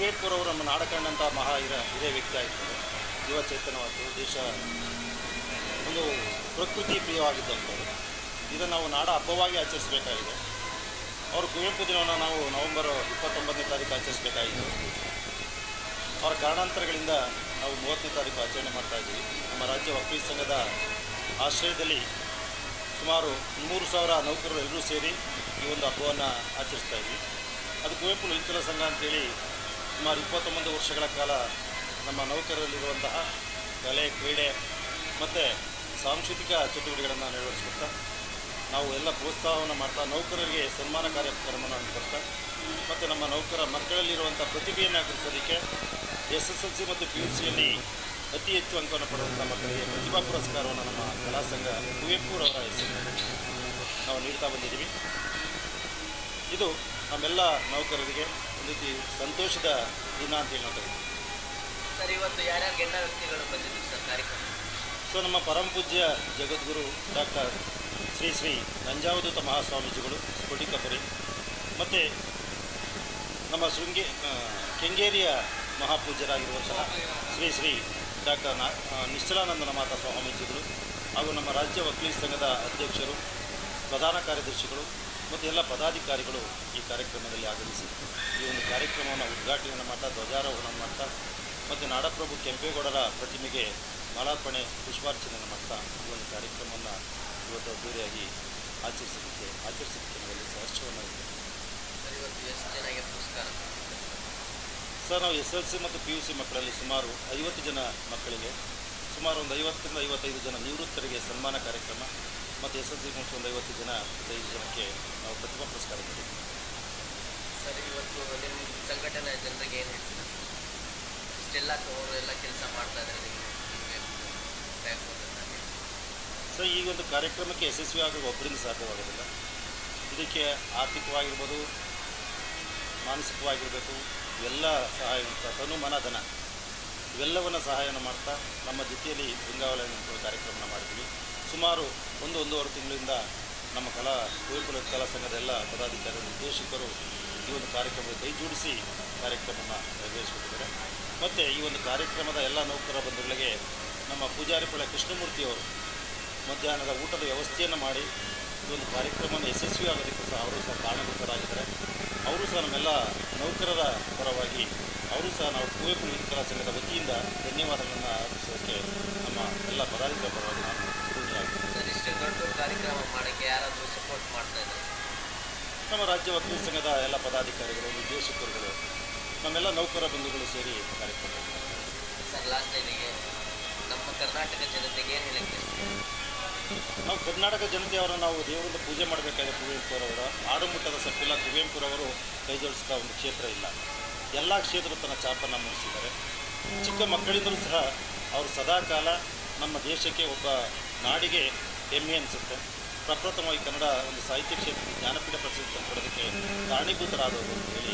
ಕುವೆಂಪುರವರು ನಮ್ಮ ನಾಡ ಕಂಡಂಥ ಹಿರಿಯ ವ್ಯಕ್ತಿ ಆಗಿದ್ದಾರೆ. ಯುವ ಚೇತನವಾದ್ದು, ದೇಶ ಒಂದು ಪ್ರಕೃತಿ ಪ್ರಿಯವಾಗಿದ್ದಂಥವ್ರು. ಇದನ್ನು ನಾವು ನಾಡ ಹಬ್ಬವಾಗಿ ಆಚರಿಸಬೇಕಾಗಿದೆ. ಅವರು ಕುವೆಂಪು ದಿನವನ್ನು ನಾವು ನವೆಂಬರ್ 29ನೇ ತಾರೀಕು ಆಚರಿಸಬೇಕಾಗಿತ್ತು. ಅವರ ಕಾರಣಾಂತರಗಳಿಂದ ನಾವು 30ನೇ ತಾರೀಕು ಆಚರಣೆ ಮಾಡ್ತಾಯಿದ್ದೀವಿ. ನಮ್ಮ ರಾಜ್ಯ ವಕೀಲ ಸಂಘದ ಆಶ್ರಯದಲ್ಲಿ ಸುಮಾರು 3,000 ನೌಕರರು ಎಲ್ಲರೂ ಸೇರಿ ಈ ಒಂದು ಹಬ್ಬವನ್ನು ಆಚರಿಸ್ತಾ ಇದ್ವಿ. ಅದು ಕುವೆಂಪು ಲಲಿತಕಲಾ ಸಂಘ ಅಂತೇಳಿ ಸುಮಾರು 29 ವರ್ಷಗಳ ಕಾಲ ನಮ್ಮ ನೌಕರರಲ್ಲಿರುವಂತಹ ಕಲೆ, ಕ್ರೀಡೆ ಮತ್ತು ಸಾಂಸ್ಕೃತಿಕ ಚಟುವಟಿಕೆಗಳನ್ನು ನೆರವೇರಿಸ್ಕೊಳ್ತಾ ನಾವು ಎಲ್ಲ ಪ್ರೋತ್ಸಾಹವನ್ನು ಮಾಡ್ತಾ ನೌಕರರಿಗೆ ಸನ್ಮಾನ ಕಾರ್ಯಕ್ರಮವನ್ನು ಹಮ್ಮಿಕೊಳ್ತಾ ಮತ್ತು ನಮ್ಮ ನೌಕರ ಮಕ್ಕಳಲ್ಲಿರುವಂಥ ಪ್ರತಿಭೆಯನ್ನು ಗುರುತಿಸೋದಕ್ಕೆ SSLC ಮತ್ತು PUCಯಲ್ಲಿ ಅತಿ ಹೆಚ್ಚು ಅಂಕವನ್ನು ಪಡೆದಂಥ ಮಕ್ಕಳಿಗೆ ಪ್ರತಿಭಾ ಪುರಸ್ಕಾರವನ್ನು ನಮ್ಮ ಕಲಾ ಸಂಘ ಕುವೆಂಪುರವರ ಹೆಸರಿನಲ್ಲಿ ನಾವು ನೀಡ್ತಾ ಬಂದಿದ್ದೀವಿ. ಇದು ನಮ್ಮೆಲ್ಲ ನೌಕರರಿಗೆ ಒಂದು ರೀತಿ ಸಂತೋಷದ ದಿನ ಅಂತೇಳಿ ನಾವು ಕರೀತೀವಿ. ಸರ್, ಇವತ್ತು ಯಾರ್ಯಾರು ಗಣ್ಯ ವ್ಯಕ್ತಿಗಳು ಬಂದಿದ್ದೀವಿ ಸರ್ ಕಾರ್ಯಕ್ರಮ? ಸೊ ನಮ್ಮ ಪರಮ ಪೂಜ್ಯ ಜಗದ್ಗುರು ಡಾಕ್ಟರ್ ಶ್ರೀ ನಂಜಾವಧೂತ ಮಹಾಸ್ವಾಮೀಜಿಗಳು ಸ್ಫಟಿಕಪುರಿ ಮತ್ತು ನಮ್ಮ ಕೆಂಗೇರಿಯ ಮಹಾಪೂಜ್ಯರಾಗಿರುವಂತಹ ಶ್ರೀ ಡಾಕ್ಟರ್ ನಿಶ್ಚಲಾನಂದನ ಮಾತಾ ಸ್ವಾಮೀಜಿಗಳು ಹಾಗೂ ನಮ್ಮ ರಾಜ್ಯ ವಕೀಲ ಸಂಘದ ಅಧ್ಯಕ್ಷರು, ಪ್ರಧಾನ ಕಾರ್ಯದರ್ಶಿಗಳು ಮತ್ತು ಎಲ್ಲ ಪದಾಧಿಕಾರಿಗಳು ಈ ಕಾರ್ಯಕ್ರಮದಲ್ಲಿ ಆಗಮಿಸಿ ಈ ಒಂದು ಕಾರ್ಯಕ್ರಮವನ್ನು ಉದ್ಘಾಟನೆಯನ್ನು ಮಾಡ್ತಾ ಧ್ವಜಾರೋಹಣ ಮಾಡ್ತಾ ಮತ್ತು ನಾಡಪ್ರಭು ಕೆಂಪೇಗೌಡರ ಪ್ರತಿಮೆಗೆ ಮಾಲಾರ್ಪಣೆ ಪುಷ್ಪಾರ್ಚನೆಯನ್ನು ಮಾಡ್ತಾ ಈ ಒಂದು ಕಾರ್ಯಕ್ರಮವನ್ನು ಇವತ್ತು ಅದ್ದೂರಿಯಾಗಿ ಆಚರಿಸಲಿಕ್ಕೆ ನಾವೆಲ್ಲಿ ಸಹರ್ಷವನ್ನು ಸರ್, ಇವತ್ತು ಎಷ್ಟು ಜನಕ್ಕೆ ಪುರಸ್ಕಾರ? ಸರ್, ನಾವು SSLC ಮತ್ತು PUC ಮಕ್ಕಳಲ್ಲಿ ಸುಮಾರು 50 ಜನ ಮಕ್ಕಳಿಗೆ ಸುಮಾರು ಒಂದು 50ರಿಂದ 55 ಜನ ನಿವೃತ್ತರಿಗೆ ಸನ್ಮಾನ ಕಾರ್ಯಕ್ರಮ ಮತ್ತು SSLC ಮುಗಿಸಿ ಒಂದು 50 ಜನ 5 ಜನಕ್ಕೆ ನಾವು ಪ್ರತಿಭಾ ಪುರಸ್ಕಾರ ನೀಡಿದ್ದೀವಿ. ಸರ್, ಇವತ್ತು ನಿಮ್ಮ ಸಂಘಟನೆ ಜನರಿಗೆ ಏನು ಹೇಳ್ತೀರಾ? ಇಷ್ಟೆಲ್ಲ ಅವರೆಲ್ಲ ಕೆಲಸ ಮಾಡ್ತಾ ಇದ್ದಾರೆ ನಿಮಗೆ ಸರ್, ಈ ಒಂದು ಕಾರ್ಯಕ್ರಮಕ್ಕೆ ಯಶಸ್ವಿ ಆಗಲು ಒಬ್ಬರಿಂದ ಸಾಧ್ಯವಾಗೋದಿಲ್ಲ. ಇದಕ್ಕೆ ಆರ್ಥಿಕವಾಗಿರ್ಬೋದು, ಮಾನಸಿಕವಾಗಿರಬೇಕು, ಇವೆಲ್ಲ ಸಹಾಯ ತನು ಮನ ಧನ ಇವೆಲ್ಲವನ್ನು ಸಹಾಯವನ್ನು ಮಾಡ್ತಾ ನಮ್ಮ ಜೊತೆಯಲ್ಲಿ ಬೆಂಗಾವಲು ಕಾರ್ಯಕ್ರಮನ ಮಾಡಿದ್ವಿ. ಸುಮಾರು 1-1.5 ತಿಂಗಳಿಂದ ನಮ್ಮ ಕುವೆಂಪು ಲಲಿತಕಲಾ ಸಂಘದ ಎಲ್ಲ ಪದಾಧಿಕಾರಿಗಳು, ನಿರ್ದೇಶಕರು ಈ ಒಂದು ಕಾರ್ಯಕ್ರಮದ ಕೈ ಜೋಡಿಸಿ ಕಾರ್ಯಕ್ರಮವನ್ನು ನೆರವೇರಿಸಿಕೊಟ್ಟಿದ್ದಾರೆ. ಮತ್ತು ಈ ಒಂದು ಕಾರ್ಯಕ್ರಮದ ಎಲ್ಲ ನೌಕರ ಬಂಧುಗಳಿಗೆ ನಮ್ಮ ಪೂಜಾರಿಪಳ್ಳ ಕೃಷ್ಣಮೂರ್ತಿಯವರು ಮಧ್ಯಾಹ್ನದ ಊಟದ ವ್ಯವಸ್ಥೆಯನ್ನು ಮಾಡಿ ಈ ಒಂದು ಕಾರ್ಯಕ್ರಮವನ್ನು ಯಶಸ್ವಿ ಆಗೋದಕ್ಕೂ ಸಹ ಅವರು ಸಹ ಕಾರಣಭೂತರಾಗಿದ್ದಾರೆ. ಅವರು ಸಹ ನಮ್ಮೆಲ್ಲ ನೌಕರರ ಪರವಾಗಿ ಅವರು ಸಹ ನಾವು ಕುವೆಂಪು ಲಲಿತಕಲಾ ಸಂಘದ ವತಿಯಿಂದ ಧನ್ಯವಾದಗಳನ್ನು ಅರ್ಪಿಸೋದಕ್ಕೆ ನಮ್ಮ ಎಲ್ಲ ಪದಾಧಿಕಾರಿ ಪರವಾಗಿ ನಾನು ಚಿರಋಣಿಯಾಗಿದ್ದೇನೆ. ಸರ್, ಇಷ್ಟು ದೊಡ್ಡ ಕಾರ್ಯಕ್ರಮ ಮಾಡೋಕ್ಕೆ ಯಾರಾದರೂ ಸಪೋರ್ಟ್ ಮಾಡ್ತಾ ಇದ್ದಾರೆ? ನಮ್ಮ ರಾಜ್ಯ ವಕೀಲ ಸಂಘದ ಎಲ್ಲ ಪದಾಧಿಕಾರಿಗಳು, ನಿರ್ದೇಶಕರುಗಳು, ನಮ್ಮೆಲ್ಲ ನೌಕರ ಬಂಧುಗಳು ಸೇರಿ ಕಾರ್ಯಕ್ರಮ. ಸರ್, ಲಾಸ್ಟ್ ಇದಕ್ಕೆ ನಮ್ಮ ಕರ್ನಾಟಕ ಜನತೆಗೆ ಏನು ಹೇಳಕ್ಕೆ? ನಾವು ಕರ್ನಾಟಕ ಜನತೆಯವರನ್ನು ನಾವು ದೇವರನ್ನು ಪೂಜೆ ಮಾಡಬೇಕಾದ್ರೆ ಕುವೆಂಪುರವರ ಆಡುಮುಟ್ಟದ ಸಪ್ಪಿಲ್ಲ. ಕುವೆಂಪುರವರು ಕೈ ಜೋಡಿಸಿದ ಒಂದು ಕ್ಷೇತ್ರ ಇಲ್ಲ. ಎಲ್ಲ ಕ್ಷೇತ್ರಗಳು ತನ್ನ ಛಾಪನ್ನು ಮೂಡಿಸಿದ್ದಾರೆ. ಚಿಕ್ಕ ಮಕ್ಕಳಿಂದಲೂ ಸಹ ಅವರು ಸದಾಕಾಲ ನಮ್ಮ ದೇಶಕ್ಕೆ, ಒಬ್ಬ ನಾಡಿಗೆ ಹೆಮ್ಮೆ ಅನಿಸುತ್ತೆ. ಪ್ರಪ್ರಥಮವಾಗಿ ಕನ್ನಡ ಒಂದು ಸಾಹಿತ್ಯ ಕ್ಷೇತ್ರದಲ್ಲಿ ಜ್ಞಾನಪೀಠ ಪ್ರಶಸ್ತಿ ಪಡೆಯೋದಕ್ಕೆ ಕಾರಣೀಭೂತರಾದವರು ಅಂತ ಹೇಳಿ